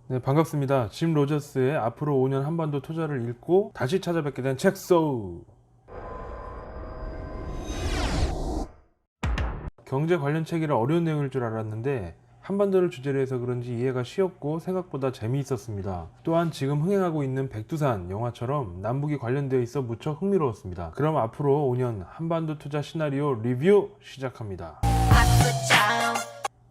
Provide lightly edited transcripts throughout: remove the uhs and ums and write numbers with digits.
네, 반갑습니다. 짐 로저스의 앞으로 5년 한반도 투자를 읽고 다시 찾아뵙게 된 책소. 경제 관련 책이라 어려운 내용일 줄 알았는데 한반도를 주제로 해서 그런지 이해가 쉬웠고 생각보다 재미있었습니다. 또한 지금 흥행하고 있는 백두산 영화처럼 남북이 관련되어 있어 무척 흥미로웠습니다. 그럼 앞으로 5년 한반도 투자 시나리오 리뷰 시작합니다.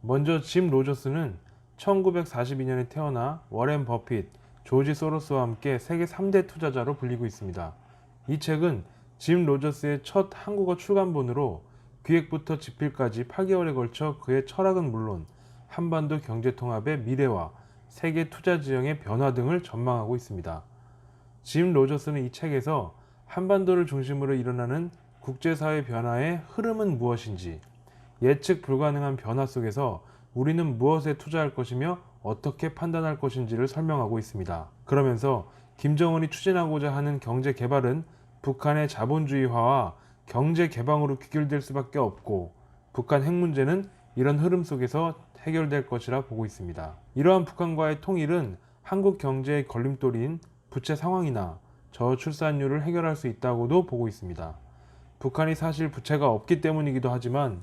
먼저 짐 로저스는 1942년에 태어나 워렌 버핏, 조지 소로스와 함께 세계 3대 투자자로 불리고 있습니다. 이 책은 짐 로저스의 첫 한국어 출간본으로 기획부터 집필까지 8개월에 걸쳐 그의 철학은 물론 한반도 경제통합의 미래와 세계 투자 지형의 변화 등을 전망하고 있습니다. 짐 로저스는 이 책에서 한반도를 중심으로 일어나는 국제사회 변화의 흐름은 무엇인지, 예측 불가능한 변화 속에서 우리는 무엇에 투자할 것이며 어떻게 판단할 것인지를 설명하고 있습니다. 그러면서 김정은이 추진하고자 하는 경제 개발은 북한의 자본주의화와 경제 개방으로 귀결될 수밖에 없고 북한 핵 문제는 이런 흐름 속에서 해결될 것이라 보고 있습니다. 이러한 북한과의 통일은 한국 경제의 걸림돌인 부채 상황이나 저출산율을 해결할 수 있다고도 보고 있습니다. 북한이 사실 부채가 없기 때문이기도 하지만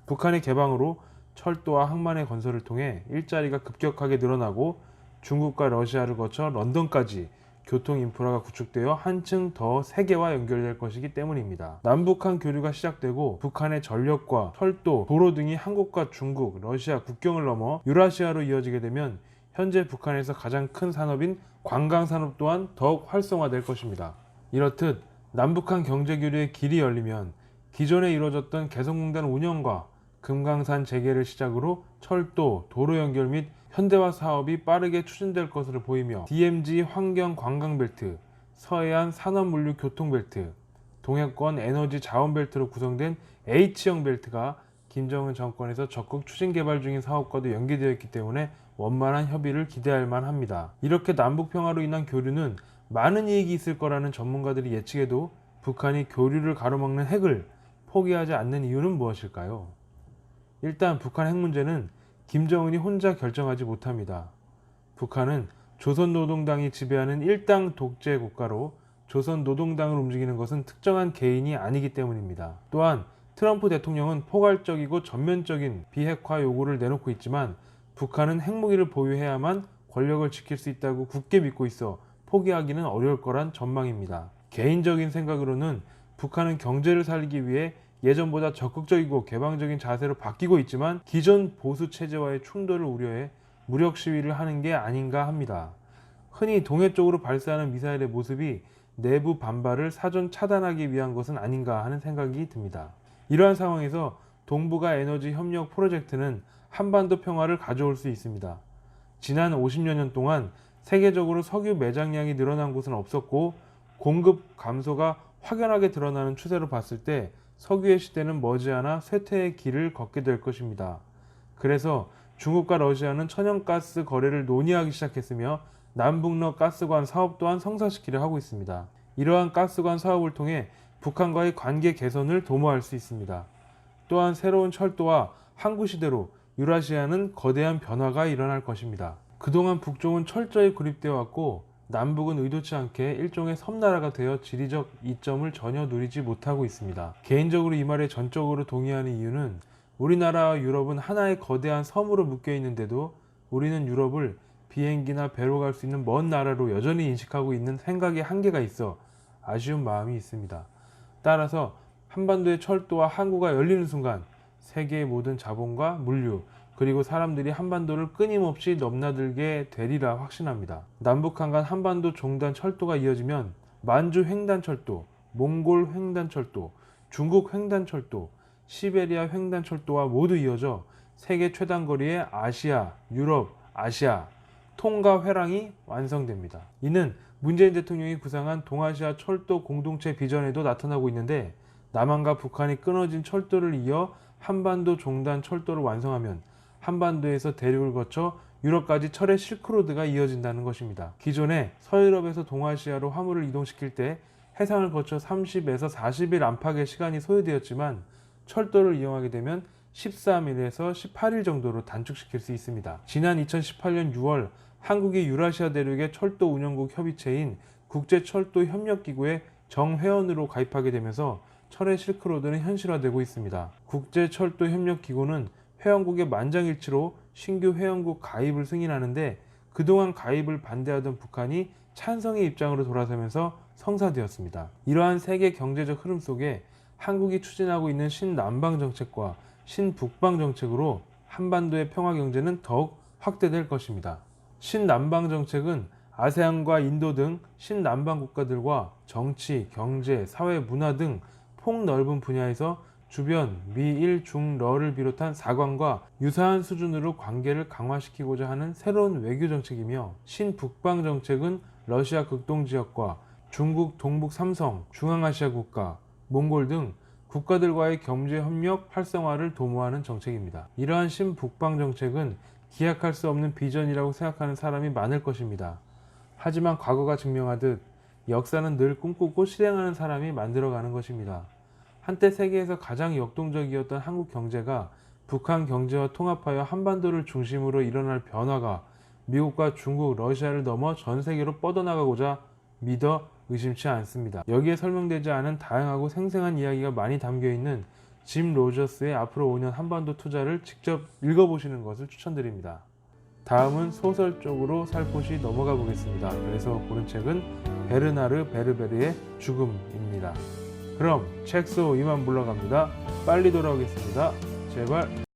북한의 개방으로 철도와 항만의 건설을 통해 일자리가 급격하게 늘어나고 중국과 러시아를 거쳐 런던까지 교통 인프라가 구축되어 한층 더 세계와 연결될 것이기 때문입니다. 남북한 교류가 시작되고 북한의 전력과 철도, 도로 등이 한국과 중국, 러시아 국경을 넘어 유라시아로 이어지게 되면 현재 북한에서 가장 큰 산업인 관광산업 또한 더욱 활성화될 것입니다. 이렇듯 남북한 경제교류의 길이 열리면 기존에 이루어졌던 개성공단 운영과 금강산 재개를 시작으로 철도, 도로 연결 및 현대화 사업이 빠르게 추진될 것으로 보이며 DMZ 환경 관광벨트, 서해안 산업물류 교통벨트, 동해권 에너지 자원벨트로 구성된 H형 벨트가 김정은 정권에서 적극 추진 개발 중인 사업과도 연계되어 있기 때문에 원만한 협의를 기대할 만합니다. 이렇게 남북평화로 인한 교류는 많은 이익이 있을 거라는 전문가들이 예측해도 북한이 교류를 가로막는 핵을 포기하지 않는 이유는 무엇일까요? 일단 북한 핵 문제는 김정은이 혼자 결정하지 못합니다. 북한은 조선노동당이 지배하는 일당 독재 국가로 조선노동당을 움직이는 것은 특정한 개인이 아니기 때문입니다. 또한 트럼프 대통령은 포괄적이고 전면적인 비핵화 요구를 내놓고 있지만 북한은 핵무기를 보유해야만 권력을 지킬 수 있다고 굳게 믿고 있어 포기하기는 어려울 거란 전망입니다. 개인적인 생각으로는 북한은 경제를 살리기 위해 예전보다 적극적이고 개방적인 자세로 바뀌고 있지만 기존 보수 체제와의 충돌을 우려해 무력 시위를 하는 게 아닌가 합니다. 흔히 동해 쪽으로 발사하는 미사일의 모습이 내부 반발을 사전 차단하기 위한 것은 아닌가 하는 생각이 듭니다. 이러한 상황에서 동북아 에너지 협력 프로젝트는 한반도 평화를 가져올 수 있습니다. 지난 50여 년 동안 세계적으로 석유 매장량이 늘어난 곳은 없었고 공급 감소가 확연하게 드러나는 추세로 봤을 때 석유의 시대는 머지않아 쇠퇴의 길을 걷게 될 것입니다. 그래서 중국과 러시아는 천연가스 거래를 논의하기 시작했으며 남북러 가스관 사업 또한 성사시키려 하고 있습니다. 이러한 가스관 사업을 통해 북한과의 관계 개선을 도모할 수 있습니다. 또한 새로운 철도와 항구 시대로 유라시아는 거대한 변화가 일어날 것입니다. 그동안 북쪽은 철저히 고립되어 왔고 남북은 의도치 않게 일종의 섬나라가 되어 지리적 이점을 전혀 누리지 못하고 있습니다. 개인적으로 이 말에 전적으로 동의하는 이유는 우리나라와 유럽은 하나의 거대한 섬으로 묶여 있는데도 우리는 유럽을 비행기나 배로 갈 수 있는 먼 나라로 여전히 인식하고 있는 생각의 한계가 있어 아쉬운 마음이 있습니다. 따라서 한반도의 철도와 항구가 열리는 순간 세계의 모든 자본과 물류 그리고 사람들이 한반도를 끊임없이 넘나들게 되리라 확신합니다. 남북한 간 한반도 종단 철도가 이어지면 만주 횡단철도, 몽골 횡단철도, 중국 횡단철도, 시베리아 횡단철도와 모두 이어져 세계 최단거리의 아시아, 유럽, 아시아 통과 회랑이 완성됩니다. 이는 문재인 대통령이 구상한 동아시아 철도 공동체 비전에도 나타나고 있는데 남한과 북한이 끊어진 철도를 이어 한반도 종단 철도를 완성하면 한반도에서 대륙을 거쳐 유럽까지 철의 실크로드가 이어진다는 것입니다. 기존에 서유럽에서 동아시아로 화물을 이동시킬 때 해상을 거쳐 30에서 40일 안팎의 시간이 소요되었지만 철도를 이용하게 되면 13일에서 18일 정도로 단축시킬 수 있습니다. 지난 2018년 6월 한국이 유라시아 대륙의 철도 운영국 협의체인 국제철도협력기구의 정회원으로 가입하게 되면서 철의 실크로드는 현실화되고 있습니다. 국제철도협력기구는 회원국의 만장일치로 신규 회원국 가입을 승인하는데 그동안 가입을 반대하던 북한이 찬성의 입장으로 돌아서면서 성사되었습니다. 이러한 세계 경제적 흐름 속에 한국이 추진하고 있는 신남방 정책과 신북방 정책으로 한반도의 평화 경제는 더욱 확대될 것입니다. 신남방 정책은 아세안과 인도 등 신남방 국가들과 정치, 경제, 사회, 문화 등 폭넓은 분야에서 주변 미, 일, 중, 러를 비롯한 사관과 유사한 수준으로 관계를 강화시키고자 하는 새로운 외교 정책이며, 신북방 정책은 러시아 극동 지역과 중국 동북 삼성, 중앙아시아 국가, 몽골 등 국가들과의 경제 협력 활성화를 도모하는 정책입니다. 이러한 신북방 정책은 기약할 수 없는 비전이라고 생각하는 사람이 많을 것입니다. 하지만 과거가 증명하듯 역사는 늘 꿈꾸고 실행하는 사람이 만들어가는 것입니다. 한때 세계에서 가장 역동적이었던 한국 경제가 북한 경제와 통합하여 한반도를 중심으로 일어날 변화가 미국과 중국, 러시아를 넘어 전 세계로 뻗어나가고자 믿어 의심치 않습니다. 여기에 설명되지 않은 다양하고 생생한 이야기가 많이 담겨있는 짐 로저스의 앞으로 5년 한반도 투자를 직접 읽어보시는 것을 추천드립니다. 다음은 소설 쪽으로 살포시 넘어가 보겠습니다. 그래서 고른 책은 베르나르 베르베르의 죽음입니다. 그럼 책소 이만 물러갑니다. 빨리 돌아오겠습니다. 제발.